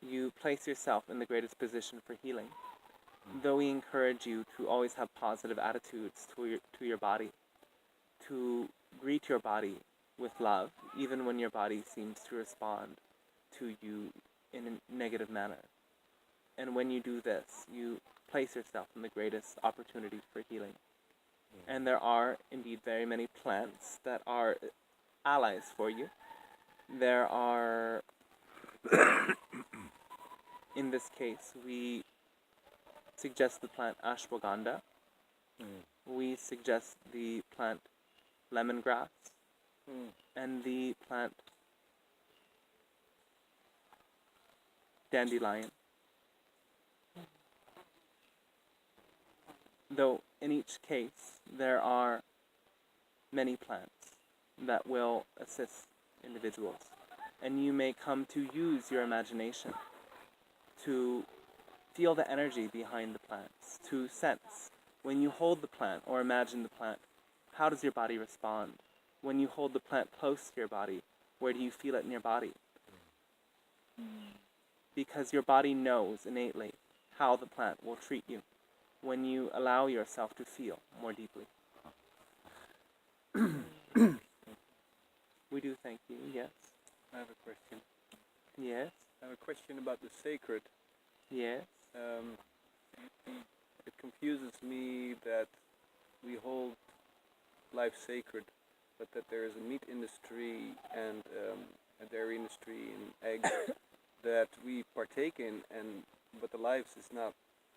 you place yourself in the greatest position for healing. Though we encourage you to always have positive attitudes to your body, to greet your body with love, even when your body seems to respond to you in a negative manner. And when you do this, you place yourself in the greatest opportunity for healing. And there are indeed very many plants that are allies for you. There are, in this case, we suggest the plant ashwagandha. We suggest the plant lemongrass and the plant dandelion. Though in each case there are many plants that will assist individuals, and you may come to use your imagination to feel the energy behind the plants, to sense when you hold the plant or imagine the plant, how does your body respond? When you hold the plant close to your body, where do you feel it in your body? Because your body knows innately how the plant will treat you when you allow yourself to feel more deeply. We do thank you, yes. I have a question. Yes. I have a question about the sacred. Yes. It confuses me that we hold life sacred, but that there is a meat industry and a dairy industry and eggs that we partake in, but the life is not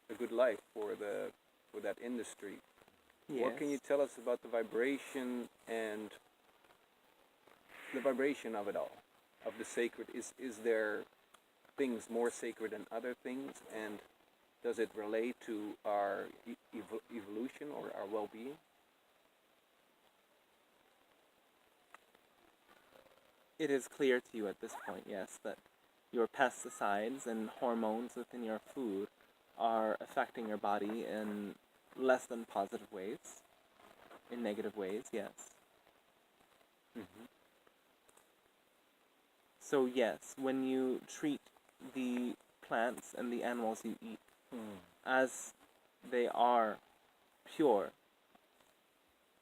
a good life for that industry. Yes. What can you tell us about the vibration and the vibration of it all, of the sacred? Is there things more sacred than other things, and does it relate to our evolution or our well-being? It is clear to you at this point, yes, that your pesticides and hormones within your food are affecting your body in less than positive ways, in negative ways, yes. So yes, when you treat the plants and the animals you eat as they are pure,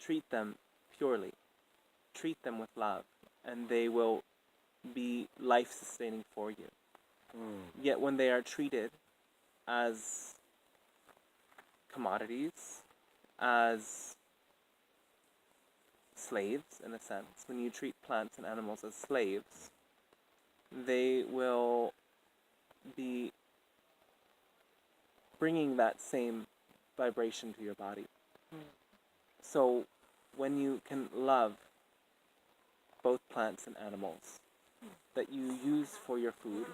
treat them purely, treat them with love, and they will be life-sustaining for you. Yet when they are treated as commodities, as slaves, in a sense, when you treat plants and animals as slaves, they will be bringing that same vibration to your body. So when you can love both plants and animals that you use for your food,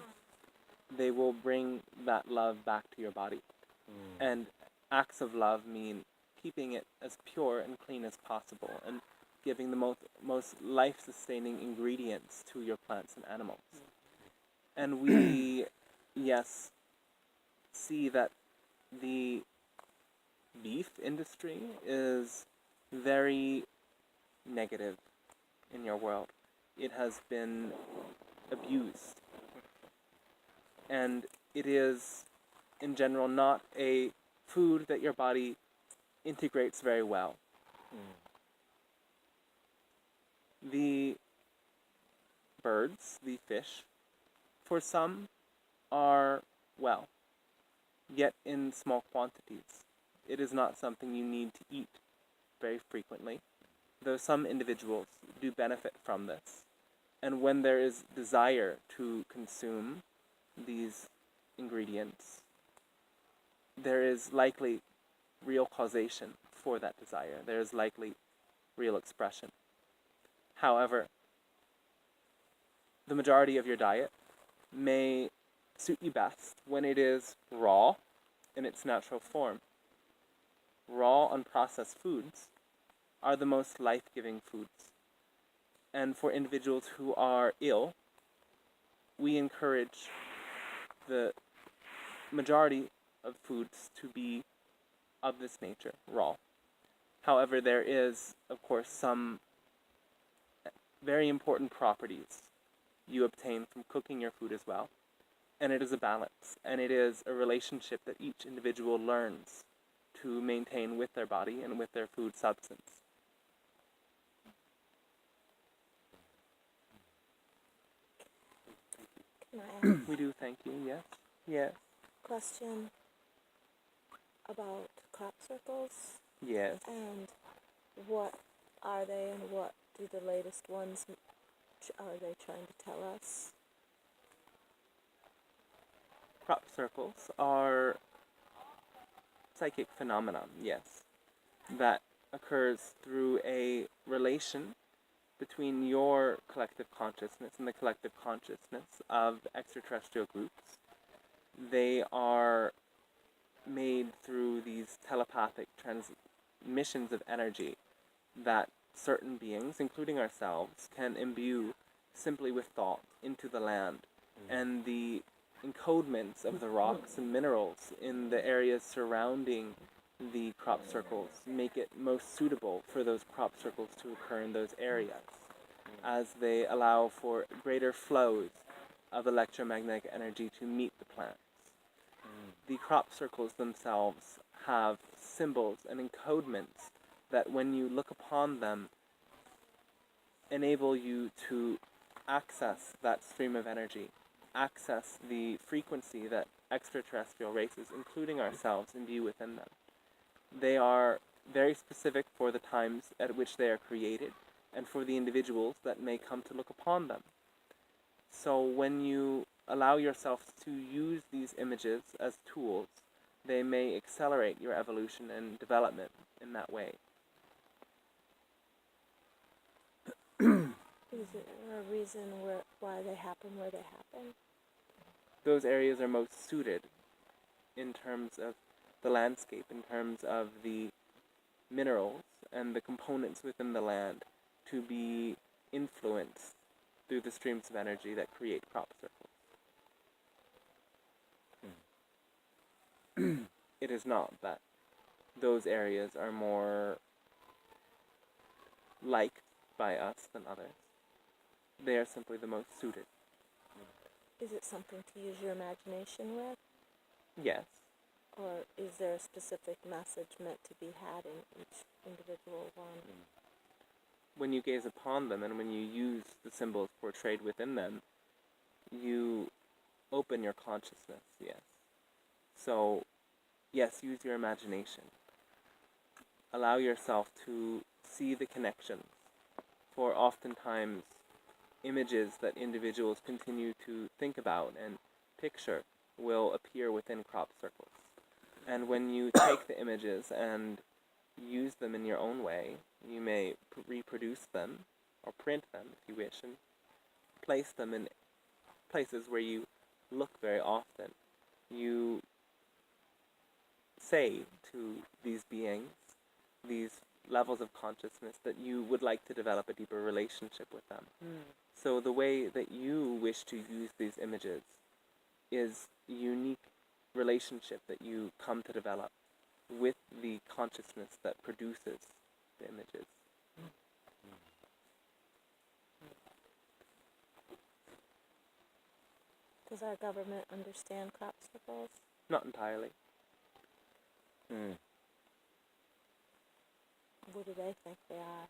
they will bring that love back to your body. And acts of love mean keeping it as pure and clean as possible and giving the most life-sustaining ingredients to your plants and animals. And we, yes, see that the beef industry is very negative in your world. It has been abused. And it is, in general, not a food that your body integrates very well. The birds, the fish, for some are well, yet in small quantities. It is not something you need to eat very frequently, though some individuals do benefit from this. And when there is desire to consume these ingredients, there is likely real causation for that desire. There is likely real expression. However, the majority of your diet may suit you best when it is raw in its natural form. Raw, unprocessed foods are the most life-giving foods. And for individuals who are ill, we encourage the majority of foods to be of this nature, raw. However, there is, of course, some very important properties you obtain from cooking your food as well. And it is a balance, and it is a relationship that each individual learns to maintain with their body and with their food substance. Can I ask We do thank you, yes. Yes. a question about crop circles? Yes. And what are they, and what do the latest ones are they trying to tell us? Crop circles are psychic phenomenon, yes, that occurs through a relation between your collective consciousness and the collective consciousness of extraterrestrial groups. They are made through these telepathic transmissions of energy that certain beings, including ourselves, can imbue simply with thought into the land. And the encodements of the rocks and minerals in the areas surrounding the crop circles make it most suitable for those crop circles to occur in those areas, as they allow for greater flows of electromagnetic energy to meet the plants. The crop circles themselves have symbols and encodements that, when you look upon them, enable you to access that stream of energy, access the frequency that extraterrestrial races, including ourselves, imbue within them. They are very specific for the times at which they are created and for the individuals that may come to look upon them. So when you allow yourself to use these images as tools, they may accelerate your evolution and development in that way. Is there a reason why they happen where they happen? Those areas are most suited in terms of the landscape, in terms of the minerals and the components within the land, to be influenced through the streams of energy that create crop circles. It is not that those areas are more liked by us than others. They are simply the most suited. Is it something to use your imagination with? Yes. Or is there a specific message meant to be had in each individual one? When you gaze upon them and when you use the symbols portrayed within them, you open your consciousness, yes. So, yes, use your imagination. Allow yourself to see the connections, for oftentimes images that individuals continue to think about and picture will appear within crop circles. And when you take the images and use them in your own way, you may reproduce them or print them if you wish, and place them in places where you look very often. You say to these beings, these levels of consciousness, that you would like to develop a deeper relationship with them. So the way that you wish to use these images is a unique relationship that you come to develop with the consciousness that produces the images. Does our government understand crop circles? Not entirely. What do they think they are?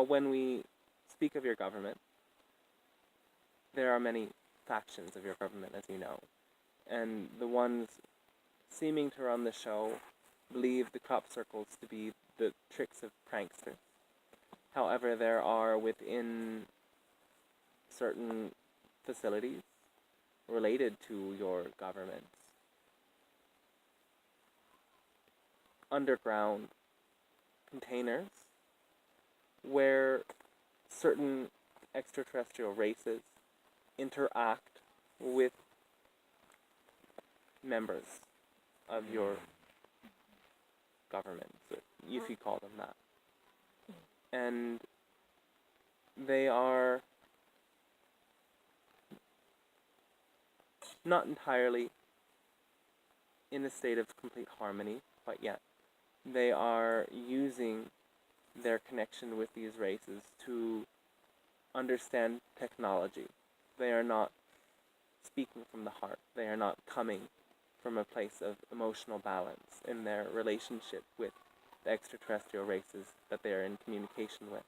When we speak of your government, there are many factions of your government, as you know. And the ones seeming to run the show believe the crop circles to be the tricks of pranksters. However, there are within certain facilities related to your government underground containers where certain extraterrestrial races interact with members of your government, if you call them that. And they are not entirely in a state of complete harmony quite yet. They are using their connection with these races to understand technology. They are not speaking from the heart. They are not coming from a place of emotional balance in their relationship with the extraterrestrial races that they are in communication with.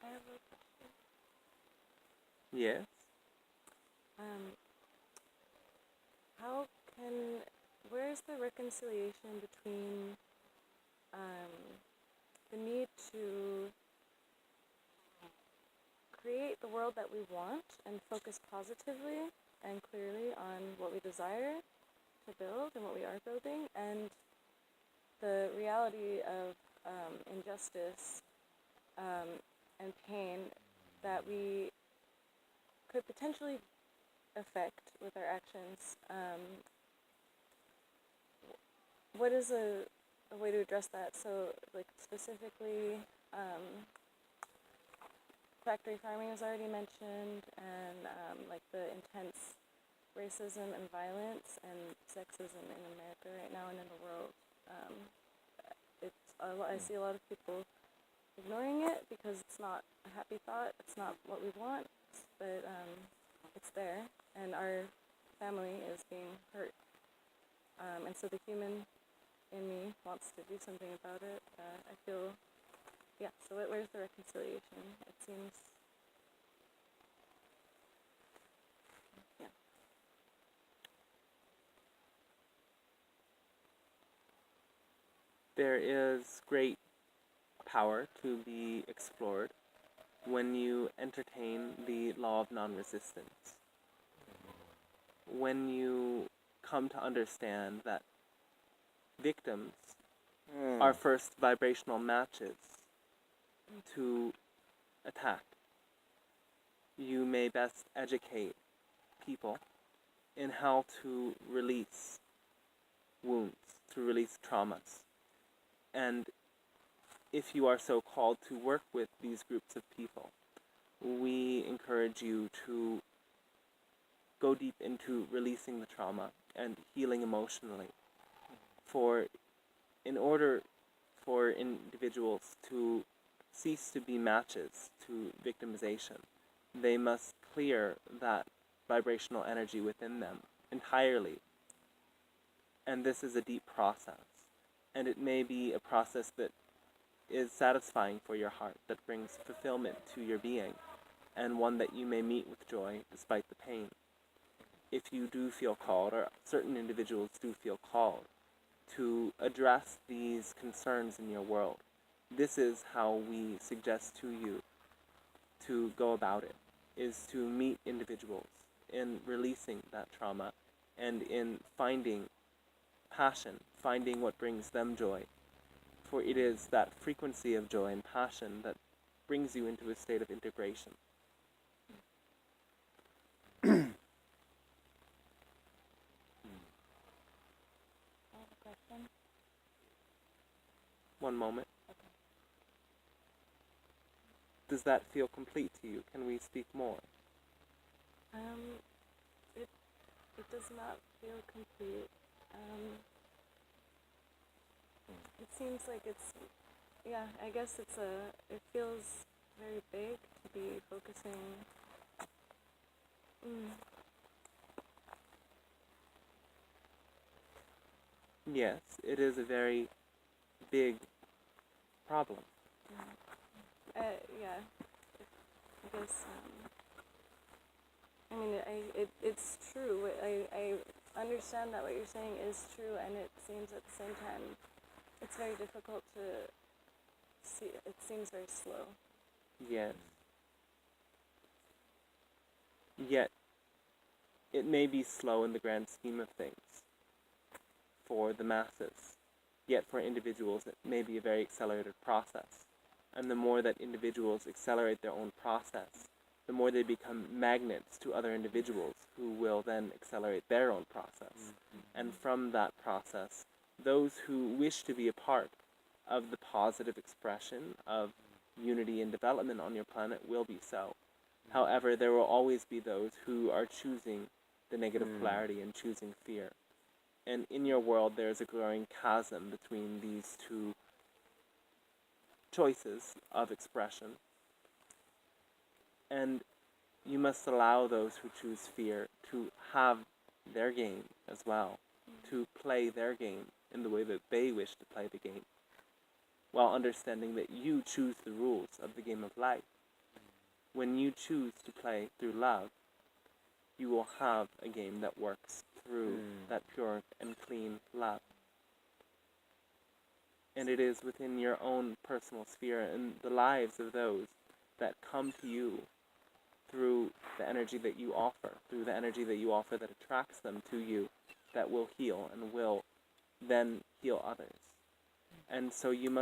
I have a question. Yes? Where's the reconciliation between the need to create the world that we want and focus positively and clearly on what we desire to build and what we are building, and the reality of injustice and pain that we could potentially affect with our actions? What is a way to address that? So, like, specifically, factory farming was already mentioned, and like the intense racism and violence and sexism in America right now and in the world. I see a lot of people ignoring it because it's not a happy thought. It's not what we want, but it's there, and our family is being hurt. And so the human in me wants to do something about it. I feel, so where's the reconciliation? It seems, There is great power to be explored when you entertain the law of non-resistance. When you come to understand that victims are first vibrational matches to attack, you may best educate people in how to release wounds, to release traumas. And if you are so called to work with these groups of people, we encourage you to go deep into releasing the trauma and healing emotionally. For in order for individuals to cease to be matches to victimization, they must clear that vibrational energy within them entirely. And this is a deep process. And it may be a process that is satisfying for your heart, that brings fulfillment to your being, and one that you may meet with joy despite the pain. If you do feel called, or certain individuals do feel called, to address these concerns in your world, this is how we suggest to you to go about it, is to meet individuals in releasing that trauma and in finding passion, finding what brings them joy. For it is that frequency of joy and passion that brings you into a state of integration. I have a question. One moment. Okay. Does that feel complete to you? Can we speak more? It does not feel complete. It seems like it's, I guess it feels very big to be focusing. Yes, it is a very big problem. I guess, it's true. I understand that what you're saying is true, and it seems at the same time it's very difficult to see. It seems very slow. Yes. Yet, it may be slow in the grand scheme of things for the masses. Yet for individuals, it may be a very accelerated process. And the more that individuals accelerate their own process, the more they become magnets to other individuals who will then accelerate their own process. And from that process, those who wish to be a part of the positive expression of unity and development on your planet will be so. However, there will always be those who are choosing the negative polarity and choosing fear. And in your world, there's a growing chasm between these two choices of expression. And you must allow those who choose fear to have their game as well, to play their game in the way that they wish to play the game, while understanding that you choose the rules of the game of life. When you choose to play through love, you will have a game that works through that pure and clean love. And it is within your own personal sphere and the lives of those that come to you through the energy that you offer, that attracts them to you, that will heal and will then heal others. And so you must